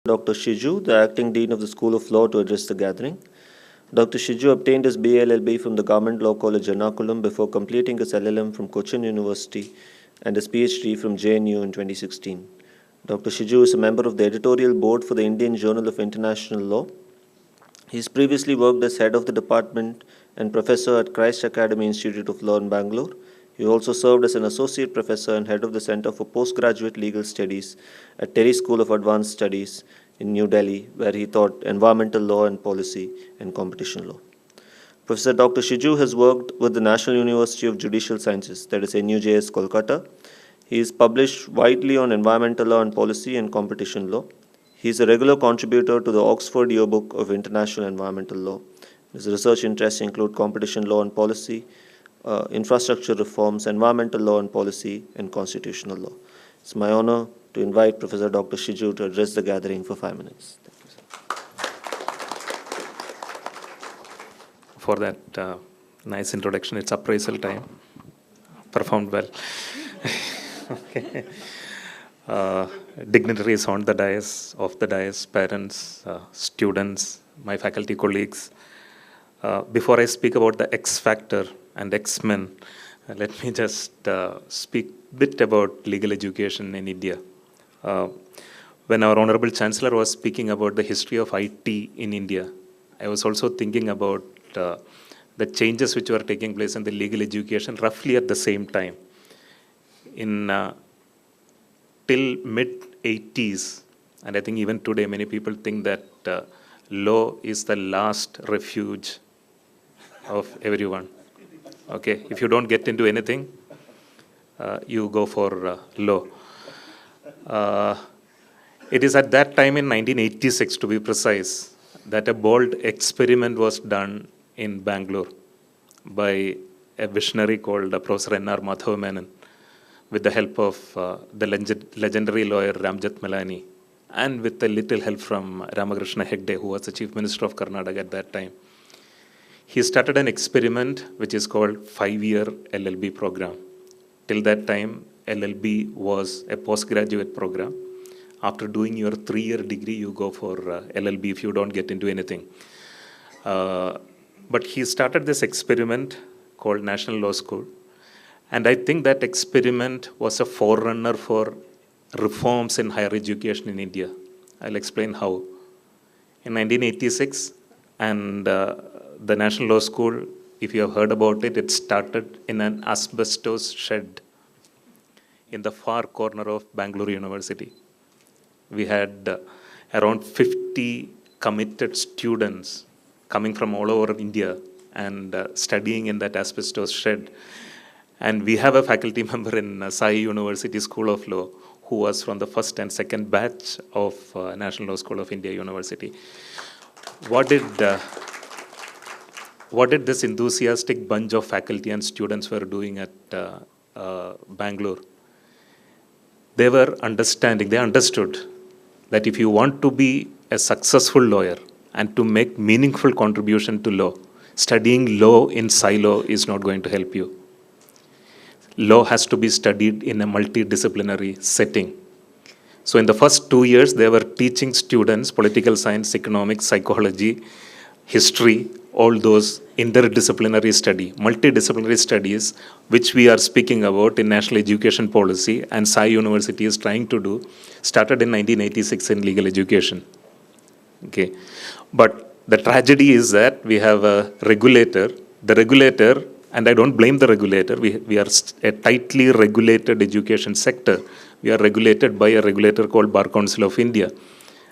Dr. Shiju, the acting dean of the School of Law, to address the gathering. Dr. Shiju obtained his BLLB from the Government Law College, Ernakulam, before completing his LLM from Cochin University and his PhD from JNU in 2016. Dr. Shiju is a member of the editorial board for the Indian Journal of International Law. He's previously worked as head of the department and professor at Christ Academy Institute of Law in Bangalore. He also served as an associate professor and head of the Center for Postgraduate Legal Studies at SaiU School of Advanced Studies in New Delhi, where he taught environmental law and policy and competition law. Professor Dr. Shiju has worked with the National University of Judicial Sciences, that is NUJS, Kolkata. He is published widely on environmental law and policy and competition law. He is a regular contributor to the Oxford Yearbook of International Environmental Law. His research interests include competition law and policy, infrastructure reforms, environmental law and policy, and constitutional law. It's my honor to invite Professor Dr. Shiju to address the gathering for 5 minutes. Thank you, sir. For that nice introduction. It's appraisal time. Performed well. Okay. Dignitaries on the dais, off the dais, parents, students, my faculty colleagues. Before I speak about the X Factor and X-Men, let me just speak a bit about legal education in India. When our Honorable Chancellor was speaking about the history of IT in India, I was also thinking about the changes which were taking place in the legal education roughly at the same time. Till mid-80s, and I think even today many people think that law is the last refuge of everyone. Okay, if you don't get into anything, you go for law. It is at that time in 1986, to be precise, that a bold experiment was done in Bangalore by a visionary called Professor N.R. Madhav Menon, with the help of the legendary lawyer Ramjat Malani, and with a little help from Ramakrishna Hegde, who was the Chief Minister of Karnataka at that time. He started an experiment which is called 5-year LLB program. Till that time, LLB was a postgraduate program. After doing your 3-year degree, you go for LLB if you don't get into anything. But he started this experiment called National Law School. And I think that experiment was a forerunner for reforms in higher education in India. I'll explain how. In 1986, and the National Law School, if you have heard about it, it started in an asbestos shed in the far corner of Bangalore University. We had around 50 committed students coming from all over India and studying in that asbestos shed. And we have a faculty member in SaiU University School of Law who was from the first and second batch of National Law School of India University. What did this enthusiastic bunch of faculty and students were doing at Bangalore? They were understanding, they understood that if you want to be a successful lawyer and to make meaningful contribution to law, studying law in silo is not going to help you. Law has to be studied in a multidisciplinary setting. So in the first 2 years, they were teaching students political science, economics, psychology, history, all those interdisciplinary study, multidisciplinary studies, which we are speaking about in National Education Policy, and SaiU University is trying to do, started in 1986 in legal education. Okay, but the tragedy is that we have a regulator. The regulator, and I don't blame the regulator, we are a tightly regulated education sector. We are regulated by a regulator called Bar Council of India.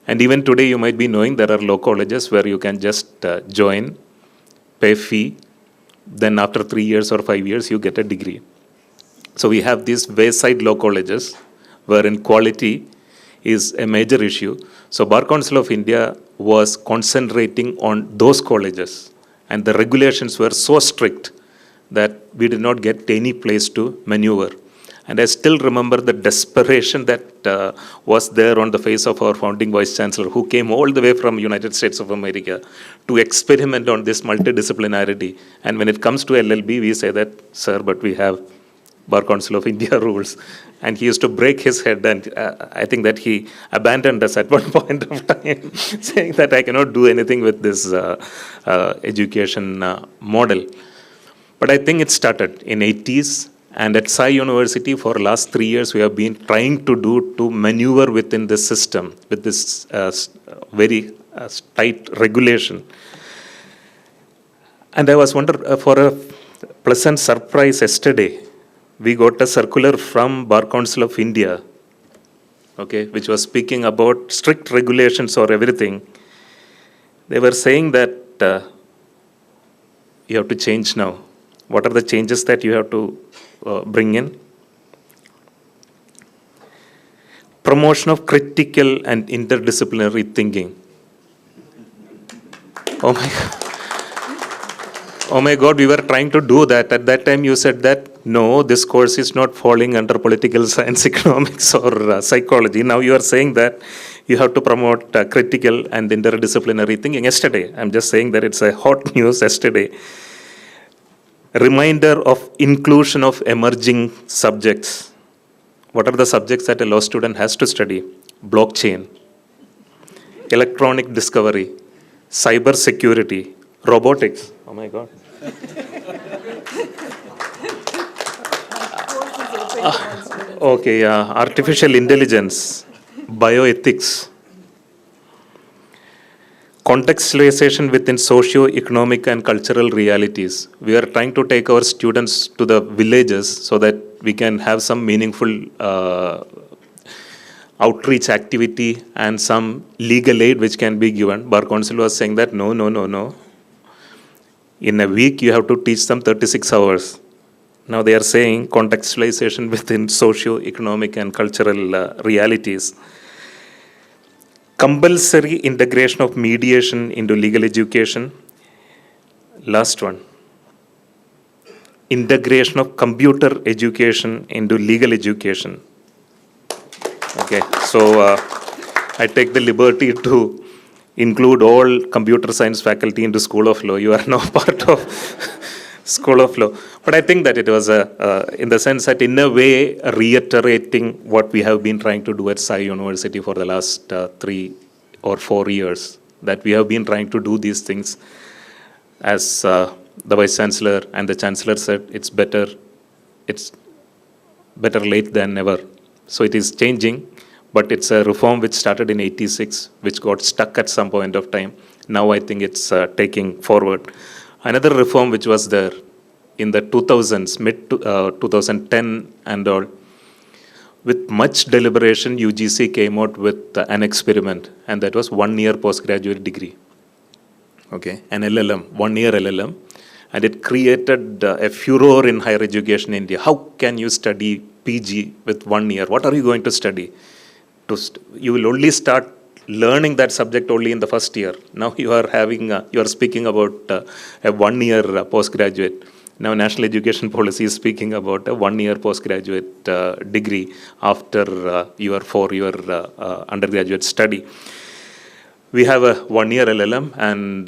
And even today you might be knowing there are law colleges where you can just join, pay fee, then after 3 years or 5 years you get a degree. So we have these wayside law colleges wherein quality is a major issue. So Bar Council of India was concentrating on those colleges, and the regulations were so strict that we did not get any place to maneuver. And I still remember the desperation that was there on the face of our founding Vice Chancellor, who came all the way from United States of America to experiment on this multidisciplinarity. And when it comes to LLB, we say that, sir, but we have Bar Council of India rules. And he used to break his head, and I think that he abandoned us at one point of time, saying that I cannot do anything with this education model. But I think it started in 80s, and at SaiU University for last 3 years we have been trying to maneuver within this system with this very tight regulation. And I was wondering, for a pleasant surprise yesterday, we got a circular from Bar Council of India, okay, which was speaking about strict regulations or everything. They were saying that you have to change now. What are the changes that you have to bring in? Promotion of critical and interdisciplinary thinking. Oh my God. Oh my God, we were trying to do that. At that time, you said that, no, this course is not falling under political science, economics, or psychology. Now you are saying that you have to promote critical and interdisciplinary thinking. Yesterday, I'm just saying that it's a hot news yesterday. Reminder of inclusion of emerging subjects. What are the subjects that a law student has to study? Blockchain, electronic discovery, cyber security, robotics. Oh my God. Okay, artificial intelligence, bioethics, contextualization within socio-economic and cultural realities. We are trying to take our students to the villages so that we can have some meaningful outreach activity and some legal aid which can be given. Bar Council was saying that no. In a week, you have to teach them 36 hours. Now they are saying contextualization within socio-economic and cultural realities. Compulsory integration of mediation into legal education. Last one. Integration of computer education into legal education. Okay, so I take the liberty to include all computer science faculty into School of Law. You are now part of School of Law. But I think that it was, in the sense that in a way, reiterating what we have been trying to do at SaiU University for the last 3 or 4 years, that we have been trying to do these things. As the Vice Chancellor and the Chancellor said, it's better late than never. So it is changing. But it's a reform which started in 86, which got stuck at some point of time. Now I think it's taking forward. Another reform which was there in the 2000s, mid-2010 and all, with much deliberation, UGC came out with an experiment, and that was 1-year postgraduate degree. Okay, an LLM, 1-year LLM. And it created a furor in higher education in India. How can you study PG with 1 year? What are you going to study? You will only start learning that subject only in the first year. Now you are speaking about a 1-year postgraduate. Now National Education Policy is speaking about a 1-year postgraduate degree after your 4-year undergraduate study. We have a 1-year LLM, and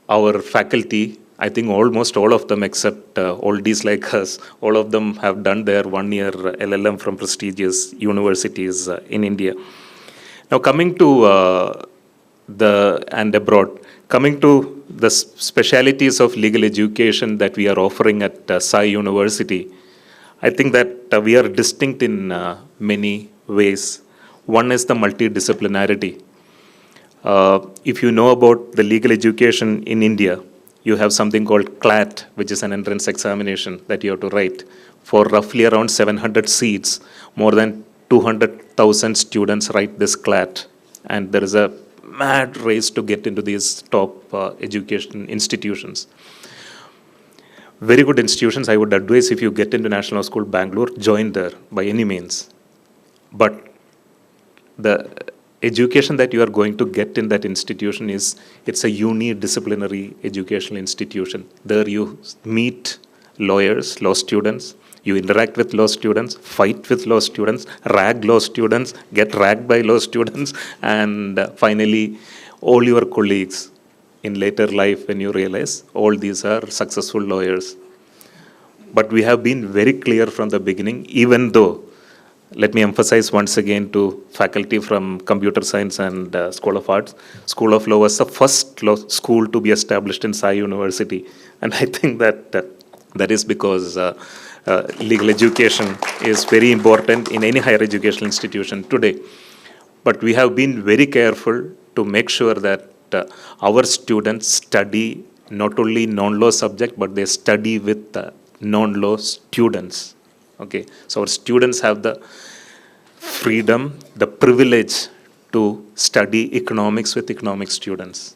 our faculty, I think almost all of them except oldies like us, all of them have done their 1-year LLM from prestigious universities in India. Now coming to and abroad, coming to the specialities of legal education that we are offering at SaiU University, I think that we are distinct in many ways. One is the multidisciplinarity. If you know about the legal education in India, you have something called CLAT, which is an entrance examination that you have to write. For roughly around 700 seats, more than 200,000 students write this CLAT. And there is a mad race to get into these top education institutions. Very good institutions. I would advise, if you get into National Law School, Bangalore, join there by any means. But the education that you are going to get in that institution it's a unidisciplinary educational institution. There you meet lawyers, law students, you interact with law students, fight with law students, rag law students, get ragged by law students, and finally all your colleagues in later life, when you realize all these are successful lawyers. But we have been very clear from the beginning, even though, let me emphasize once again to faculty from Computer Science and School of Arts, School of Law was the first law school to be established in SaiU University. And I think that that is because legal education is very important in any higher educational institution today. But we have been very careful to make sure that our students study not only non-law subject, but they study with non-law students. Okay, so our students have the freedom, the privilege to study economics with economics students.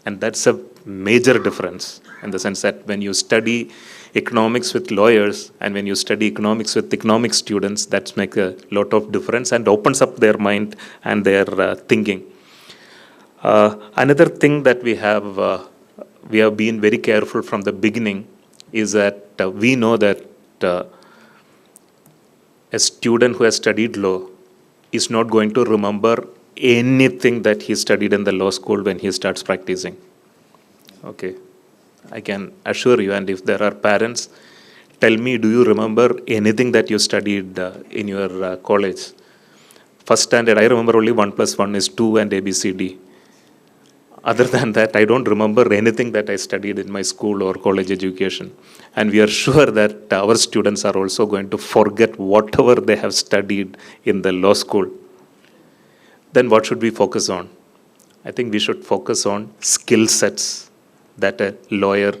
And that's a major difference in the sense that when you study economics with lawyers and when you study economics with economics students, that makes a lot of difference and opens up their mind and their thinking. Another thing that we have been very careful from the beginning is that we know that a student who has studied law is not going to remember anything that he studied in the law school when he starts practicing. Okay, I can assure you, and if there are parents, tell me, do you remember anything that you studied in your college? First standard, I remember only 1 + 1 is 2 and ABCD. Other than that, I don't remember anything that I studied in my school or college education. And we are sure that our students are also going to forget whatever they have studied in the law school. Then what should we focus on? I think we should focus on skill sets that a lawyer,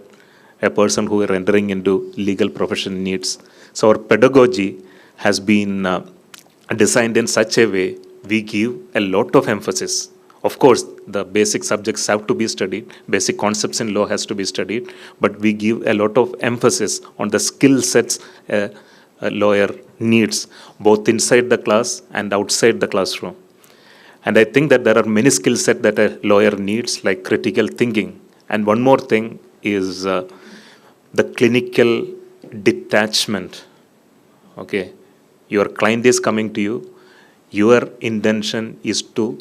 a person who is entering into legal profession needs. So our pedagogy has been designed in such a way, we give a lot of emphasis. Of course, the basic subjects have to be studied, basic concepts in law has to be studied, but we give a lot of emphasis on the skill sets a lawyer needs, both inside the class and outside the classroom. And I think that there are many skill sets that a lawyer needs, like critical thinking. And one more thing is the clinical detachment. Okay, your client is coming to you. Your intention is to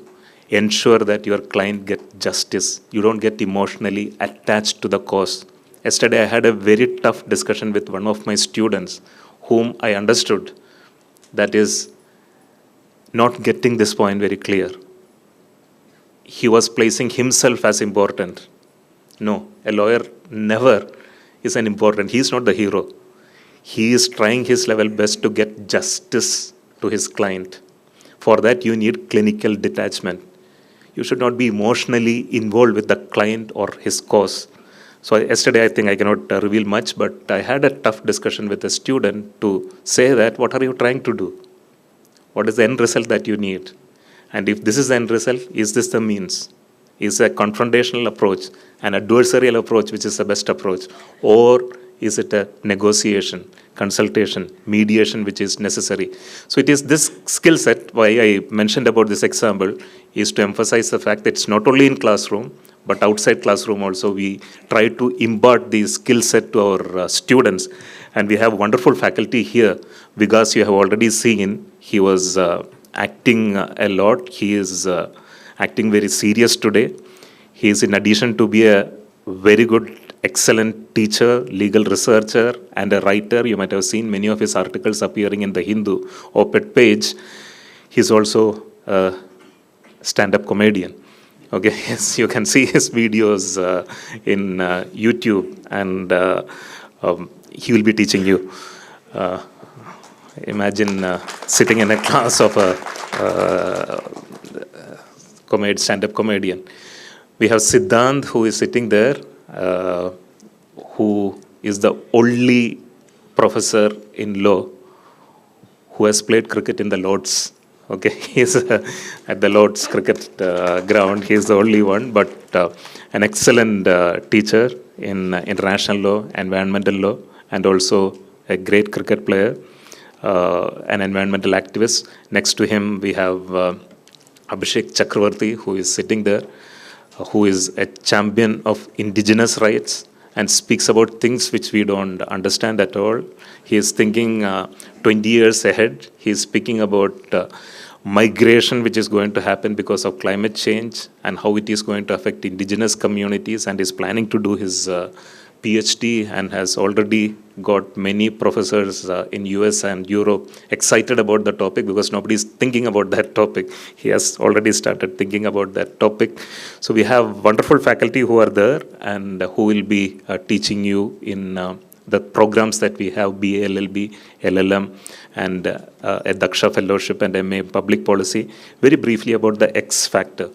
ensure that your client gets justice. You don't get emotionally attached to the cause. Yesterday, I had a very tough discussion with one of my students whom I understood that is not getting this point very clear. He was placing himself as important. No, a lawyer never is an important. He is not the hero. He is trying his level best to get justice to his client. For that, you need clinical detachment. You should not be emotionally involved with the client or his cause. So yesterday, I think I cannot reveal much, but I had a tough discussion with a student to say that, what are you trying to do? What is the end result that you need? And if this is the end result, is this the means? Is a confrontational approach, an adversarial approach, which is the best approach? Or is it a negotiation, consultation, mediation, which is necessary? So it is this skill set, why I mentioned about this example, is to emphasize the fact that it's not only in classroom, but outside classroom also, we try to impart these skill set to our students. And we have wonderful faculty here. Vikas, you have already seen, he was acting a lot. He is acting very serious today. He is, in addition to be a very good, excellent teacher, legal researcher, and a writer. You might have seen many of his articles appearing in the Hindu op-ed page. He's also a stand-up comedian. Okay, yes, you can see his videos in YouTube, and he will be teaching you. Imagine sitting in a class of a stand-up comedian. We have Siddhant, who is sitting there, who is the only professor in law who has played cricket in the Lords. Okay, he's at the Lords cricket ground. He is the only one, but an excellent teacher in international law, environmental law, and also a great cricket player, an environmental activist. Next to him, we have Abhishek Chakravarti, who is sitting there, who is a champion of indigenous rights and speaks about things which we don't understand at all. He is thinking 20 years ahead. He is speaking about migration which is going to happen because of climate change and how it is going to affect indigenous communities, and is planning to do his PhD and has already got many professors in US and Europe excited about the topic because nobody is thinking about that topic. He has already started thinking about that topic. So we have wonderful faculty who are there and who will be teaching you in the programs that we have, BA, LLB, LLM, and a Daksha Fellowship and MA Public Policy. Very briefly about the X factor.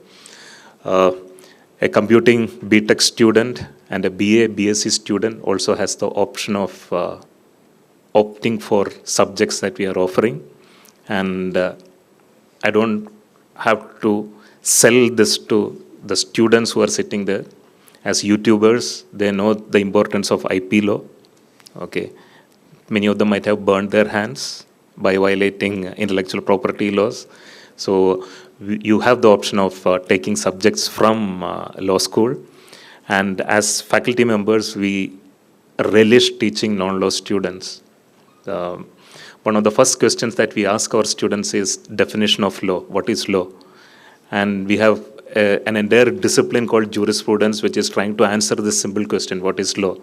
A computing BTech student and a BA, BSc student also has the option of opting for subjects that we are offering. And I don't have to sell this to the students who are sitting there. As YouTubers, they know the importance of IP law. Okay, many of them might have burned their hands by violating intellectual property laws. So you have the option of taking subjects from law school. And as faculty members, we relish teaching non-law students. One of the first questions that we ask our students is definition of law. What is law? And we have an entire discipline called jurisprudence, which is trying to answer this simple question, what is law?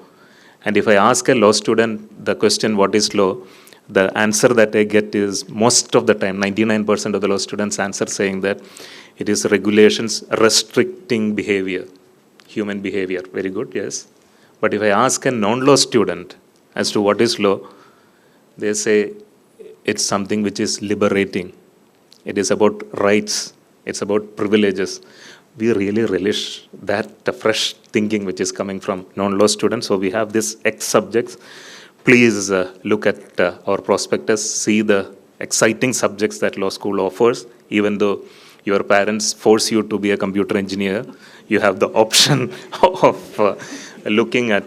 And if I ask a law student the question, what is law? The answer that I get is most of the time, 99% of the law students answer saying that it is regulations restricting behavior, human behavior. Very good, yes. But if I ask a non-law student as to what is law, they say it's something which is liberating. It is about rights. It's about privileges. We really relish that fresh thinking which is coming from non-law students. So we have this X subjects. Please look at our prospectus, see the exciting subjects that law school offers. Even though your parents force you to be a computer engineer, you have the option of looking at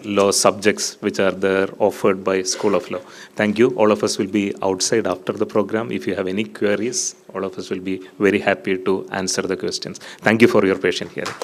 law subjects which are there offered by School of Law. Thank you. All of us will be outside after the program. If you have any queries, all of us will be very happy to answer the questions. Thank you for your patient hearing.